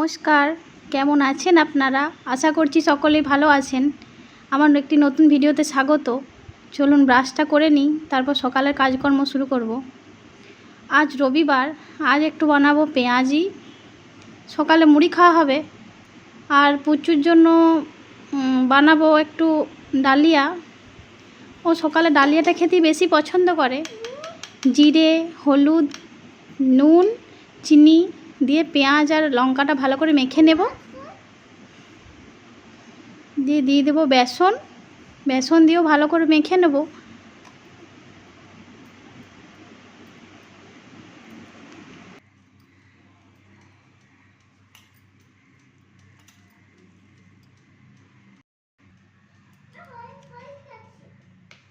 নমস্কার, কেমন আছেন আপনারা? আশা করছি সকলেই ভালো আছেন। আমার একটি নতুন ভিডিওতে স্বাগত। চলুন ব্রাশটা করে নিই, তারপর সকালের কাজকর্ম শুরু করব। আজ রবিবার, আজ একটু বানাবো পেঁয়াজি। সকালে মুড়ি খাওয়া হবে। আর পুচুর জন্য বানাবো একটু ডালিয়া। ও সকালে ডালিয়াটা খেতে বেশি পছন্দ করে। জিরে, হলুদ, নুন, চিনি দিয়ে পেঁয়াজ আর লঙ্কাটা ভালো করে মেখে নেব। দিয়ে দেবো বেসন দিয়েও ভালো করে মেখে নেব।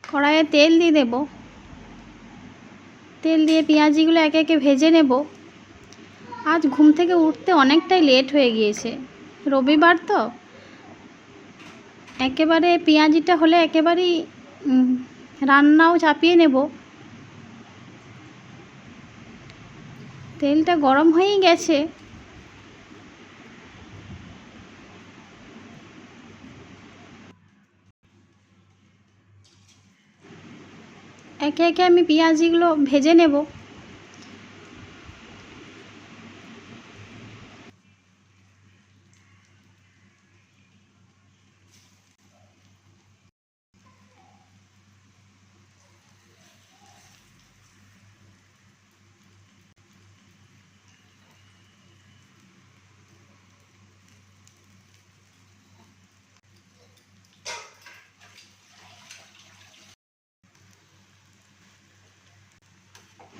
কড়াইয়ে তেল দিয়ে দেব। তেল দিয়ে পেঁয়াজিগুলো একে একে ভেজে নেব। আজ ঘুম থেকে উঠতে অনেকটাই লেট হয়ে গিয়েছে, রবিবার তো। একেবারে পেঁয়াজিটা হলে একেবারেই রান্নাও চাপিয়ে নেব। তেলটা গরম হয়েই গেছে। একে একে আমি পেঁয়াজিগুলো ভেজে নেব।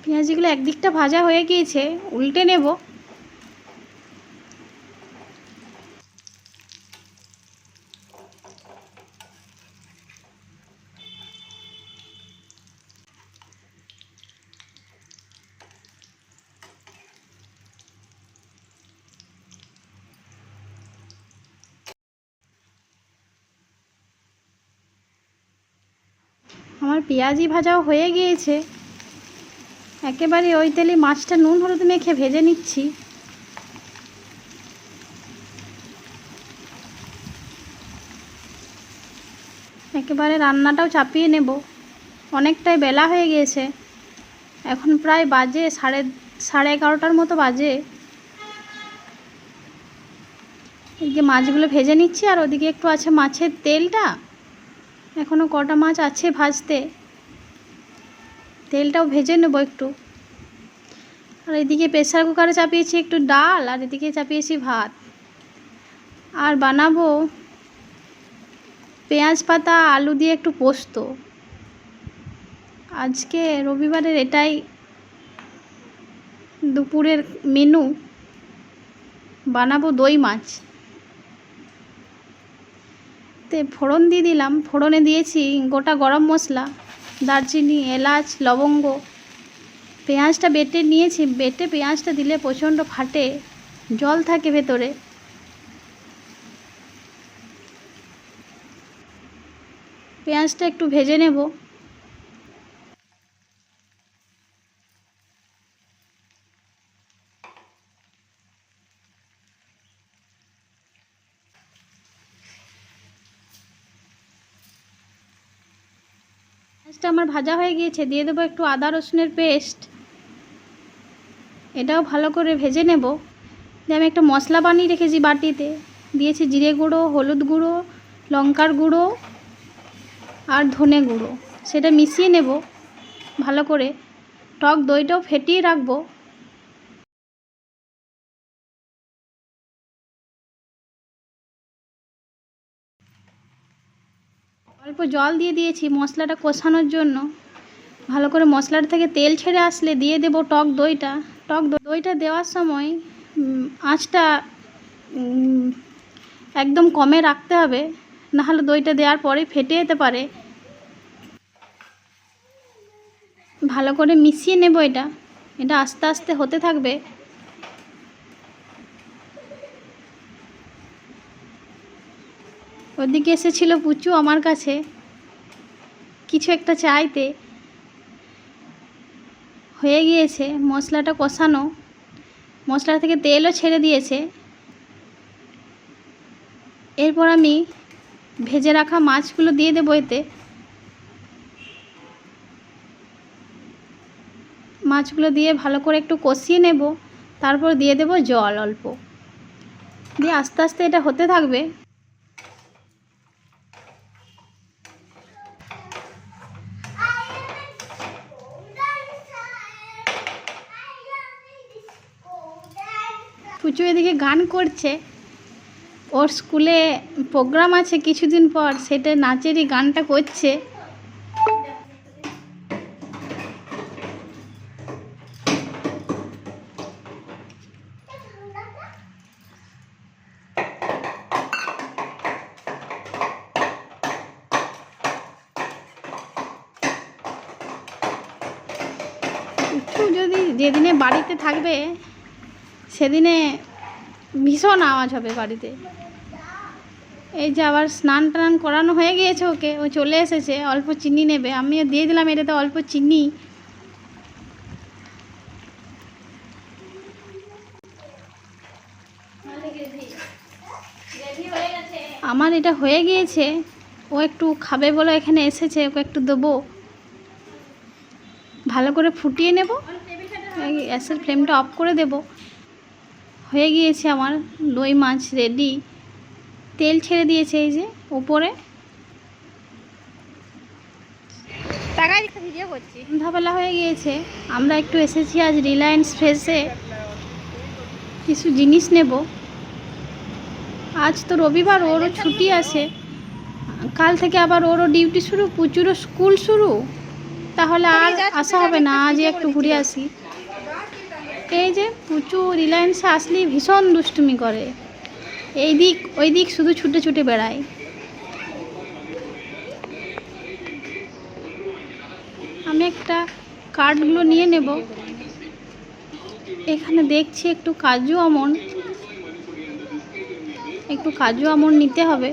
পেঁয়াজিগুলো একদিকটা ভাজা হয়ে গিয়েছে, উল্টে নেব। আমার পেঁয়াজি ভাজাও হয়ে গিয়েছে। একেবারে ওই তেলে মাছটা নুন হলুদ মেখে ভেজে নিচ্ছি। একেবারে রান্নাটাও চাপিয়ে নেব। অনেকটাই বেলা হয়ে গিয়েছে, এখন প্রায় বাজে সাড়ে 11টার মতো বাজে। এদিকে মাছগুলো ভেজে নিচ্ছি, আর ওদিকে একটু আছে মাছের তেলটা, এখনও কটা মাছ আছে ভাজতে। তেলটাও ভেজে নেব একটু। আর এদিকে প্রেসার কুকারে চাপিয়েছি একটু ডাল, আর এদিকে চাপিয়েছি ভাত। আর বানাবো পেঁয়াজ পাতা আলু দিয়ে একটু পোস্ত। আজকে রবিবারের এটাই দুপুরের মেনু। বানাবো দই মাছ। তে ফোড়ন দিয়ে দিলাম। ফোড়নে দিয়েছি গোটা গরম মশলা, দারচিনি, এলাচ, লবঙ্গ। পেঁয়াজটা বেটে নিয়েছি। বেটে পেঁয়াজটা দিলে প্রচণ্ড ফাটে, জল থাকে ভেতরে। পেঁয়াজটা একটু ভেজে নেব। পেঁয়াজটা আমার ভাজা হয়ে গিয়েছে, দিয়ে দেবো একটু আদা রসুনের পেস্ট। এটাও ভালো করে ভেজে নেব। দিয়ে আমি একটা মশলা বানিয়ে রেখেছি বাটিতে। দিয়েছি জিরে গুঁড়ো, হলুদ গুঁড়ো, লঙ্কার গুঁড়ো আর ধনে গুঁড়ো। সেটা মিশিয়ে নেব ভালো করে। টক দইটাও ফেটিয়ে রাখবো। অল্প জল দিয়ে দিয়েছি মশলাটা কষানোর জন্য। ভালো করে মশলাটা থেকে তেল ছেড়ে আসলে দিয়ে দেব টক দইটা। টক দইটা দেওয়ার সময় আঁচটা একদম কমে রাখতে হবে, নাহলে দইটা দেওয়ার পরে ফেটে যেতে পারে। ভালো করে মিশিয়ে নেব এটা। এটা আস্তে আস্তে হতে থাকবে। ওদিকে এসেছিল পুচু আমার কাছে কিছু একটা চাইতে। হয়ে গিয়েছে মশলাটা কষানো, মশলা থেকে তেলও ছেড়ে দিয়েছে। এরপর আমি ভেজে রাখা মাছগুলো দিয়ে দেবো এতে। মাছগুলো দিয়ে ভালো করে একটু কষিয়ে নেব, তারপর দিয়ে দেব জল অল্প, দিয়ে আস্তে আস্তে এটা হতে থাকবে। পুচু এদিকে গান করছে, ওর স্কুলে প্রোগ্রাম আছে কিছুদিন পর, সেটা নাচেরই গানটা করছে। পুচু যদি যেদিনে বাড়িতে থাকবে সেদিনে ভীষণ আওয়াজ হবে বাড়িতে। এই যে আবার স্নান টান করানো হয়ে গিয়েছে ওকে, ও চলে এসেছে, অল্প চিনি নেবে, আমিও দিয়ে দিলাম এটাতে অল্প চিনি। আমার এটা হয়ে গিয়েছে, ও একটু খাবে বলে এখানে এসেছে, ওকে একটু দেবো। ভালো করে ফুটিয়ে নেব, গ্যাসের ফ্লেমটা অফ করে দেব। হয়ে গিয়েছে আমার রুই মাছ রেডি। তেল ছেড়ে দিয়েছে এই যে উপরে। ভিডিও করছি, সন্ধ্যাবেলা হয়ে গিয়েছে, আমরা একটু এসেছি আজ রিলায়েন্স ফ্রেশে কিছু জিনিস নেব। আজ তো রবিবার, ওরও ছুটি আছে, কাল থেকে আবার ওরও ডিউটি শুরু, পুচুরও স্কুল শুরু, তাহলে আর আসা হবে না, আজই একটু ঘুরে আসি। এই যে পুচু রিলায়েন্সে আসলেই ভীষণ দুষ্টুমি করে, এই দিক ওই দিক শুধু ছুটে ছুটে বেড়ায়। আমি একটা কার্ডগুলো নিয়ে নেব। এখানে দেখছি একটু কাজু আমন্ড নিতে হবে।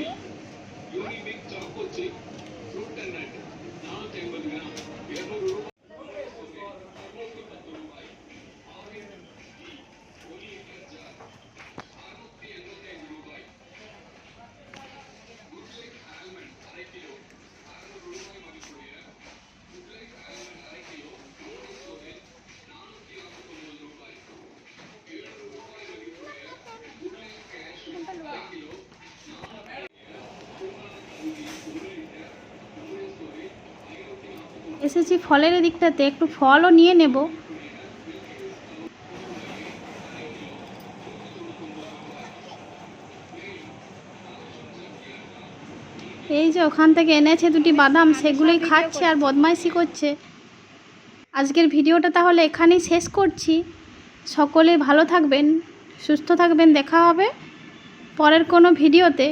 এসেছি ফলের দিকটাতে, একটু ফলও নিয়ে নেব। এই যে ওখান থেকে এনেছে দুটি বাদাম, সেগুলোই খাচ্ছে আর বদমাইশি করছে। আজকের ভিডিওটা তাহলে এখানেই শেষ করছি। সকলে ভালো থাকবেন, সুস্থ থাকবেন, দেখা হবে পরের কোনো ভিডিওতে।